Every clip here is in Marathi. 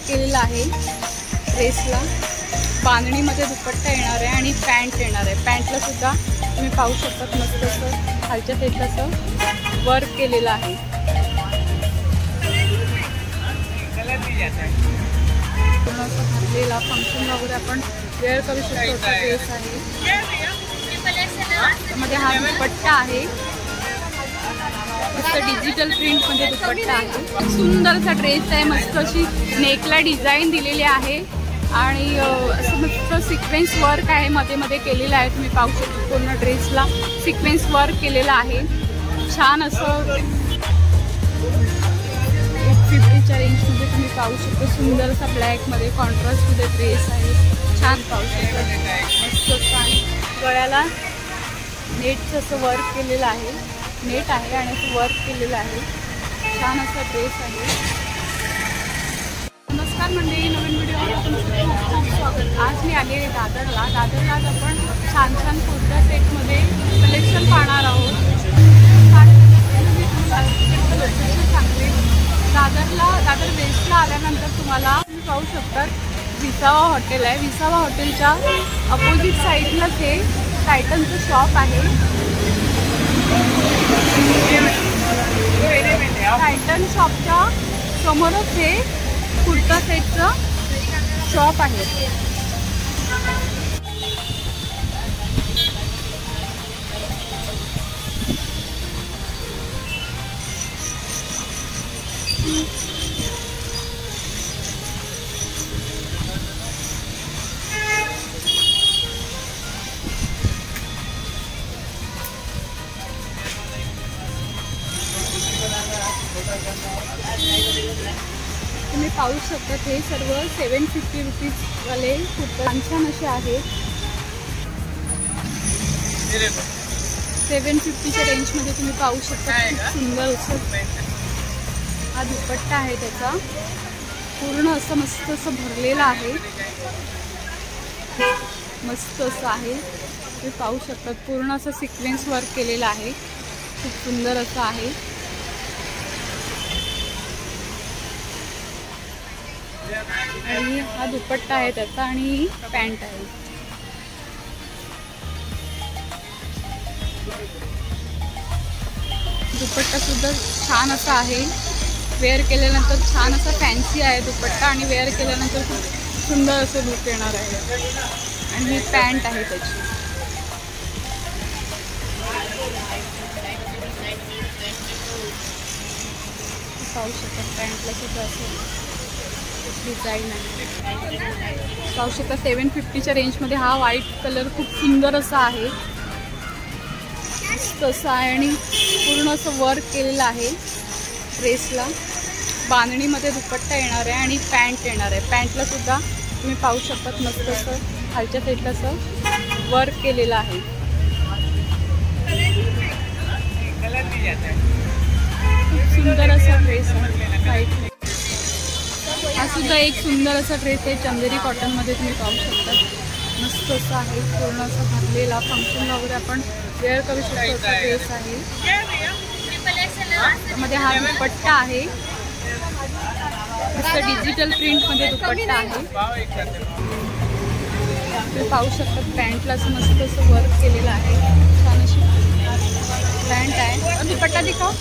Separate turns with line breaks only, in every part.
केलेला आहे ड्रेसला बांधणीमध्ये दुपट्टा येणार आहे आणि पॅन्ट येणार आहे। पॅन्टला सुद्धा तुम्ही पाहू शकता मस्त असं खालच्या साईडला असं वर्क केलेलं आहे। पूर्ण असं भरलेला फंक्शन वगैरे आपण वेअर करू शकतो असा ड्रेस आहे। त्यामध्ये हा दुपट्टा आहे, मस्त डिजिटल प्रिंट मध्ये दुपट्टा आहे। सुंदरसा ड्रेस आहे, मस्त अशी नेकला डिझाईन दिलेली आहे आणि असं मस्त सिक्वेन्स वर्क आहे मध्ये मध्ये केलेलं आहे। तुम्ही पाहू शकता पूर्ण ड्रेसला सिक्वेन्स वर्क केलेलं आहे। छान असं 850च्या रेंजमध्ये तुम्ही पाहू शकता। सुंदरसा ब्लॅकमध्ये कॉन्ट्रास्टमध्ये ड्रेस आहे, छान पाहू शकता मस्त असं। आणि गळ्याला नेटचं असं वर्क केलेलं आहे, नेट आहे आणि असं वर्क केलेलं आहे। छान असा ड्रेस आहे। नमस्कार मंडळी, नवीन व्हिडिओमध्ये तुमचं खूप स्वागत। आज मी आली आहे दादरला। दादरलाच आपण छान छान कुर्ता सेटमध्ये कलेक्शन पाहणार आहोत। लोकेशन सांगते, दादर वेस्टला आल्यानंतर तुम्हाला तुम्ही पाहू शकता विसावा हॉटेल आहे। विसावा हॉटेलच्या अपोजिट साईडलाच हे टायटनचं शॉप आहे। टायटन शॉपच्या समोरच हे कुर्ता सेटचं शॉप आहे। तुम्ही पाहू शकता हे सर्व 750 रुपीज वाले कुर्ता छान असे आहेत। 750च्या रेंजमध्ये तुम्ही पाहू शकता खूप सुंदर असं हा दुपट्टा आहे। त्याचा पूर्ण असं मस्त असं भरलेला आहे, मस्त असं आहे। तुम्ही पाहू शकता पूर्ण असं सिक्वेन्स वर्क केलेलं आहे, खूप सुंदर असं आहे। आणि हा दुपट्टा आहे त्याचा आणि पॅन्ट आहे। दुपट्टा सुद्धा छान असा आहे, वेअर केल्यानंतर छान असा फॅन्सी आहे दुपट्टा आणि वेअर केल्यानंतर खूप सुंदर असं लुक येणार आहे। आणि ही पॅन्ट आहे त्याची। पाहू शकता पॅन्टला सुद्धा असं डिझाईन आहे। पाहू शकता 750च्या रेंजमध्ये हा व्हाईट कलर खूप सुंदर असा आहे, मस्त असा आहे आणि पूर्ण असं वर्क केलेलं आहे ड्रेसला। बांधणीमध्ये दुपट्टा येणार आहे आणि पॅन्ट येणार आहे। पॅन्टला सुद्धा तुम्ही पाहू शकता मस्त असं खालच्या साईडला असं वर्क केलेलं आहे। खूप सुंदर असा ड्रेस आहे व्हाईट। हा सुद्धा एक सुंदर असा ड्रेस आहे, चंदेरी कॉटनमध्ये तुम्ही पाहू शकता मस्त असं आहे। पूर्ण असं भरलेला फंक्शन वगैरे आपण वेअर करू शकतो असा ड्रेस आहे। त्यामध्ये हा दुपट्टा आहे, मस्त डिजिटल प्रिंटमध्ये दुपट्टा आहे। तुम्ही पाहू शकता पॅन्टला असं मस्त असं वर्क केलेलं आहे, छान अशी पॅन्ट आहे। और दुपट्टा दिखाओ।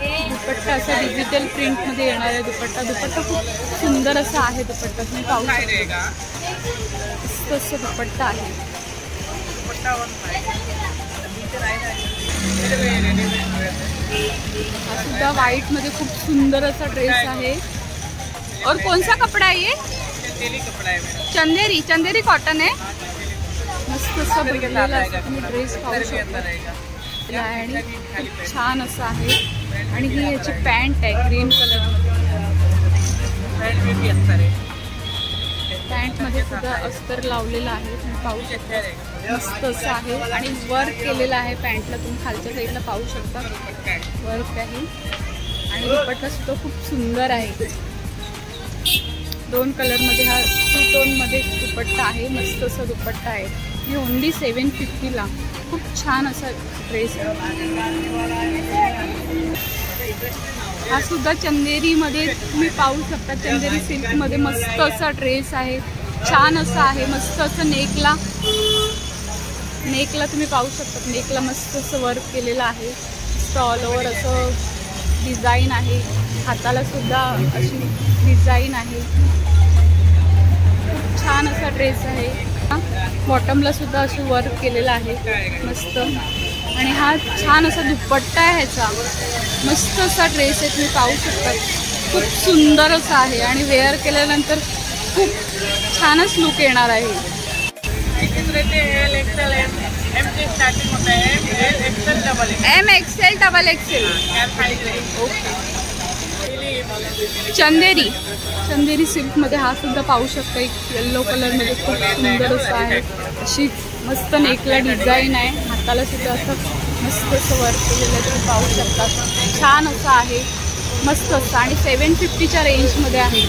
दुपट्टा असा डिजिटल प्रिंटमध्ये येणार आहे दुपट्टा। दुपट्टा खूप सुंदर असा आहे दुपट्टा, तुम्ही पाहू शकता मस्त असं दुपट्टा आहे। हा सुद्धा व्हाईट मध्ये खूप सुंदर असा ड्रेस आहे। और कौन सा कपड़ा है ये? चंदेरी, चंदेरी कॉटन है। मस्त असा भरलेला तुम्ही ड्रेस पाहू शकता आणि खूप छान असं आहे। आणि ही याची पॅन्ट आहे ग्रीन कलरमध्ये। पॅन्टमध्ये सुद्धा अस्तर लावलेला आहे, तुम्ही पाहू शकता। मस्त असं आहे आणि वर्क केलेलं आहे पॅन्टला. तुम्ही खालच्या साईडला पाहू शकता वर्क आहे आणि दुपट्टा सुद्धा खूप सुंदर आहे. 2 कलरमध्ये हा 2 टोनमध्ये दुपट्टा आहे. मस्त असं दुपट्टा आहे. ही ओनली 750ला. खूप छान असा ड्रेस आहे. हा सुद्धा चंदेरीमध्ये तुम्ही पाहू शकता. चंदेरी सिल्कमध्ये मस्त असा ड्रेस आहे. छान असं आहे. मस्त असं नेकला तुम्ही पाहू शकता. नेकला मस्त असं वर्क केलेलं आहे. मस्त ऑल ओव्हर असं डिझाईन आहे. हाताला सुद्धा अशी डिझाईन आहे. खूप छान असा ड्रेस आहे. बॉटमला सुद्धा असं वर्क केलेलं आहे मस्त. आणि हा छान असा दुपट्टा आहे ह्याचा. मस्त असा ड्रेस आहे. तुम्ही पाहू शकता. खूप सुंदर असा आहे आणि वेअर केल्यानंतर खूप छानच लुक येणार आहे. M XL double XL. Okay. Chanderi सिल्कमध्ये हा सुद्धा पाहू शकता. एक येल्लो कलरमध्ये खूप सुंदर असं आहे. अशी मस्त नेकला डिझाईन आहे. हाताला सुद्धा असं मस्त असं वर्क केलेलं तुम्ही पाहू शकता. छान असं आहे. मस्त असं आणि 750च्या रेंजमध्ये आहे.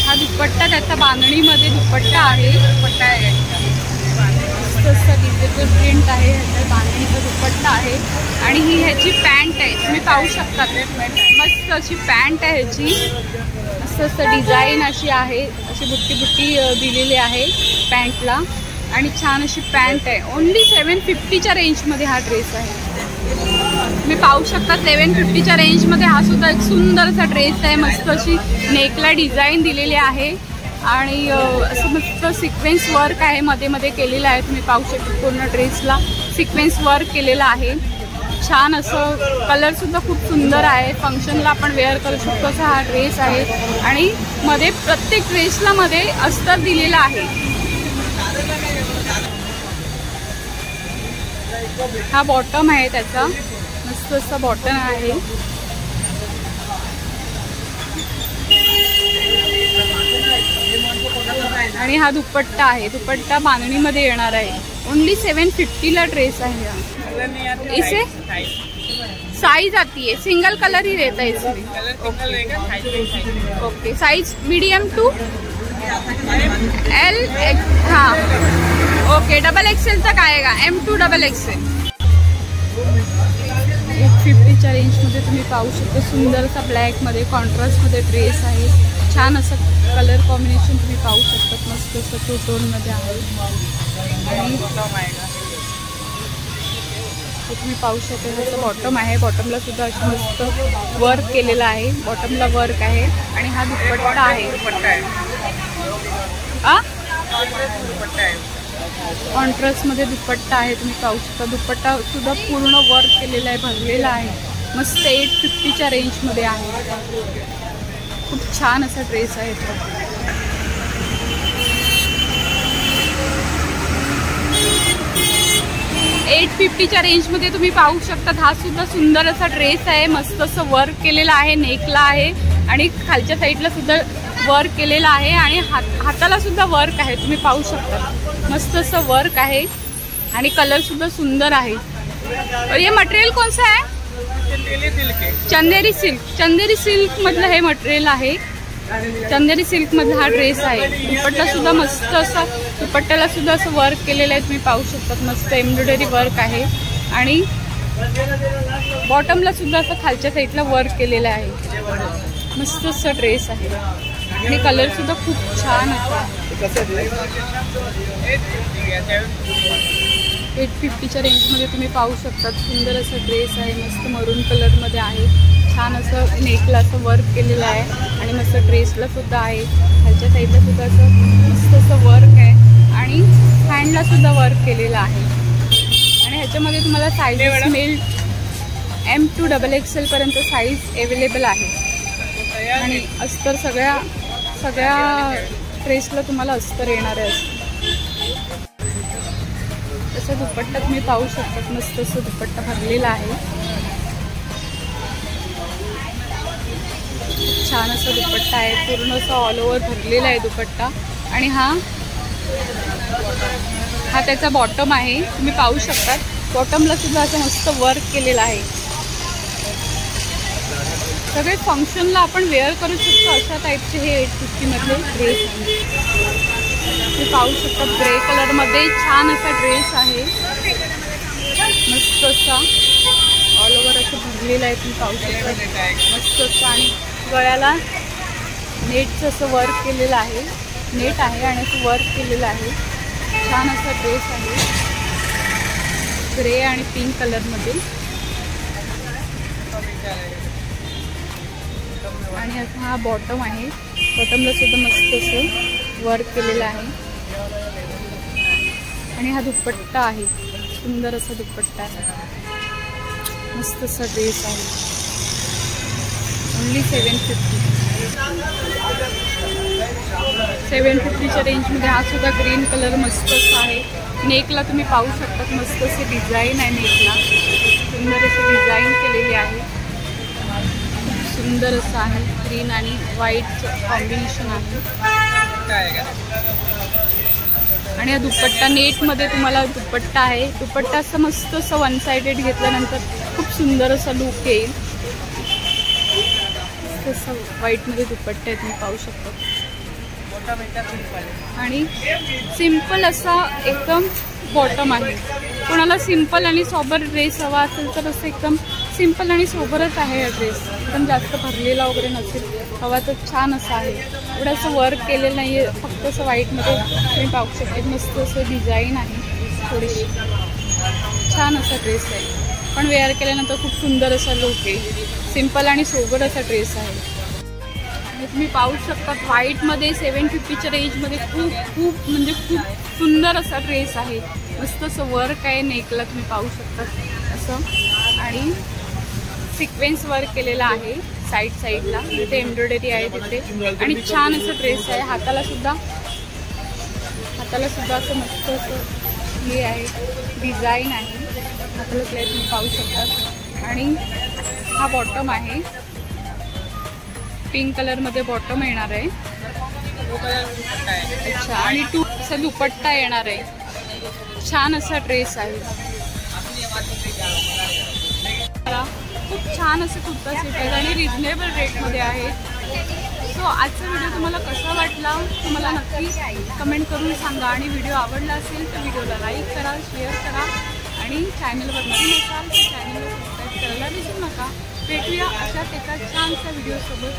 हा दुपट्टा त्याचा बांधणीमध्ये दुपट्टा आहे. मस्त असं डिजिटल प्रिंट आहे. ह्याचा बांधणीचा दुपट्टा आहे आणि ही ह्याची पॅन्ट आहे. तुम्ही पाहू शकता. मस्त अशी पॅन्ट आहे ह्याची. मस्त असं डिझाईन अशी आहे. अशी बुट्टी दिलेली आहे पॅन्टला आणि छान अशी पॅन्ट आहे. ओन्ली 750च्या रेंजमध्ये हा ड्रेस आहे. तुम्ही पाहू शकता 750च्या रेंजमध्ये हा सुद्धा एक सुंदर असा ड्रेस आहे. मस्त अशी नेकला डिझाईन दिलेली आहे आणि असं मस्त सिक्वेन्स वर्क आहे. मध्ये केलेलं आहे. तुम्ही पाहू शकता पूर्ण ड्रेसला सिक्वेन्स वर्क केलेलं आहे. छान असं कलरसुद्धा खूप सुंदर आहे. फंक्शनला आपण वेअर करू शकतो असा हा ड्रेस आहे आणि मध्ये प्रत्येक ड्रेसला मध्ये अस्तर दिलेला आहे. हा बॉटम आहे त्याचा. मस्त असा बॉटम आहे. आणि हा दुपट्टा आहे. दुपट्टा बांधणीमध्ये येणार आहे. ओनली 750ला ड्रेस आहे. इसे साइज आती है. सिंगल कलर ही रहता है इसमें. Okay. Size medium to L. हाँ ओके. डबल एक्सेल तक आएगा. M2 double XL. 850च्या रेंजमध्ये तुम्ही पाहू शकता. सुंदर असा ब्लॅकमध्ये कॉन्ट्रास्टमध्ये ड्रेस आहे. छान असं कलर कॉम्बिनेशन तुम्ही पाहू शकता. मस्त असं 2 टोनमध्ये आहे आणि तुम्ही पाहू शकता ह्याचं बॉटम आहे. बॉटमला सुद्धा असं मस्त वर्क केलेलं आहे. बॉटमला वर्क आहे आणि हा दुपट्टा आहे. कॉन्ट्रास्टमध्ये दुपट्टा आहे. तुम्ही पाहू शकता. दुपट्टा सुद्धा पूर्ण वर्क केलेला आहे. भरलेला आहे. मस्त 850च्या रेंजमध्ये आहे. खूप छान असा ड्रेस आहे तो. 850च्या रेंजमध्ये तुम्ही पाहू शकता. हा सुद्धा सुंदर असा ड्रेस आहे. मस्त असं वर्क केलेला आहे. नेकला आहे आणि खालच्या साईडला सुद्धा वर्क केलेला आहे आणि हाताला सुद्धा वर्क आहे. तुम्ही पाहू शकता. मस्त असं वर्क आहे आणि कलर सुद्धा सुंदर आहे. और ये मटेरियल कौन सा है? चंदेरी सिल्क. चंदेरी सिल्क मधलं हे मटेरियल आहे. चंदेरी सिल्क मधला हा ड्रेस आहे. दुपट्टा सुद्धा मस्त असा. दुपट्ट्याला सुद्धा असं वर्क केलेलं आहे. तुम्ही पाहू शकता. मस्त एम्ब्रॉयडरी वर्क आहे आणि बॉटमला सुद्धा असं खालच्या साईडला वर्क केलेलं आहे. मस्त असं ड्रेस आहे आणि कलर सुद्धा खूप छान असा. 850च्या रेंजमध्ये तुम्ही पाहू शकता. सुंदर असा ड्रेस आहे. मस्त मरून कलरमध्ये आहे. छान असं नेकला असं वर्क केलेलं आहे आणि मस्त ड्रेसला सुद्धा आहे. खालच्या साईडला सुद्धा असं मस्त असं वर्क आहे आणि हँडला सुद्धा वर्क केलेलं आहे. आणि ह्याच्यामध्ये तुम्हाला साईज मिळेल M2 डबल एक्सेलपर्यंत साईज अवेलेबल आहे आणि अस्तर सगळ्या ड्रेसला तुम्हाला अस्तर येणार आहे. तसं दुपट्टा तुम्ही पाहू शकता. मस्त असं दुपट्टा भरलेला आहे. छान असा दुपट्टा आहे. पूर्ण असं ऑल ओव्हर भरलेला आहे दुपट्टा आणि हा हा त्याचा बॉटम आहे, तुम्ही पाहू शकता. बॉटमला सुद्धा असं मस्त वर्क केलेलं आहे. सगळे फंक्शनला आपण वेअर करू शकतो अशा टाईपचे हे 850 मधले ड्रेस आहे. तुम्ही पाहू शकता ग्रे कलरमध्ये छान असा ड्रेस आहे. मस्त असा ऑल ओव्हर असं भरलेलं आहे, तुम्ही पाहू शकता. मस्त असं आणि गळ्याला नेटचं असं वर्क केलेलं आहे. नेट आहे आणि असं वर्क केलेलं आहे. छान असा ड्रेस आहे ग्रे आणि पिंक कलरमध्ये. आणि असं हा बॉटम आहे. बॉटमला सुद्धा मस्त असं वर्क केलेलं आहे. आणि हा दुपट्टा आहे, सुंदर असा दुपट्टा आहे. मस्त असा ड्रेस आहे. ओन्ली 750च्या रेंजमध्ये. हा सुद्धा ग्रीन कलर मस्त असा आहे. नेकला तुम्ही पाहू शकता मस्त असे डिझाईन आहे. नेकला सुंदर अशी डिझाईन केलेली आहे. सुंदर असं आहे. ग्रीन आणि व्हाईटचं कॉम्बिनेशन आहे. आणि हा दुपट्टा नेटमध्ये तुम्हाला दुपट्टा आहे. दुपट्टा असं मस्त असं वन साइडेड घेतल्यानंतर खूप सुंदर असा लुक येईल. असं व्हाईटमध्ये दुपट्टा आहे, तुम्ही पाहू शकता. आणि सिंपल असा एकदम बॉटम आहे. कोणाला सिंपल आणि सोबर ड्रेस हवा असेल तर असं एकदम सिंपल आणि सोबरच आहे हा ड्रेस. एकदम जास्त भरलेला वगैरे नसेल हवा तर छान असा आहे. एवढं असं वर्क केलेलं नाही आहे, फक्त असं व्हाईटमध्ये तुम्ही पाहू शकता. मस्त असं डिझाईन आहे थोडीशी. छान असा ड्रेस आहे, पण वेअर केल्यानंतर खूप सुंदर असा लुक आहे. सिंपल आणि सोबर असा ड्रेस आहे. आणि तुम्ही पाहू शकता व्हाईटमध्ये 750च्या रेंजमध्ये खूप म्हणजे खूप सुंदर असा ड्रेस आहे. मस्त असं वर्क आहे नेकला, तुम्ही पाहू शकता असं. आणि सिक्वेन्स वर्क केलेला आहे साईडला. तिथे एम्ब्रॉयडरी आहे तिथे. आणि छान असं ड्रेस आहे. हाताला सुद्धा असं मस्त असं हे आहे, डिझाईन आहे हाताला प्लेट, तुम्ही पाहू शकता. आणि हा बॉटम आहे, पिंक कलरमध्ये बॉटम येणार आहे. अच्छा. आणि असा दुपट्टा येणार आहे. छान असा ड्रेस आहे. खूप छान असे कुर्ता सेट आहेत आणि रिजनेबल रेटमध्ये आहेत. सो आजचा व्हिडिओ तुम्हाला कसा वाटला तुम्हाला नक्की कमेंट करून सांगा. आणि व्हिडिओ आवडला असेल तर व्हिडिओला लाईक करा, शेअर करा. आणि चॅनलवर नवीन असाल तर चॅनलला सबस्क्राईब करायला विसरू नका. भेटूया अशाच एका छानशा व्हिडिओसोबत.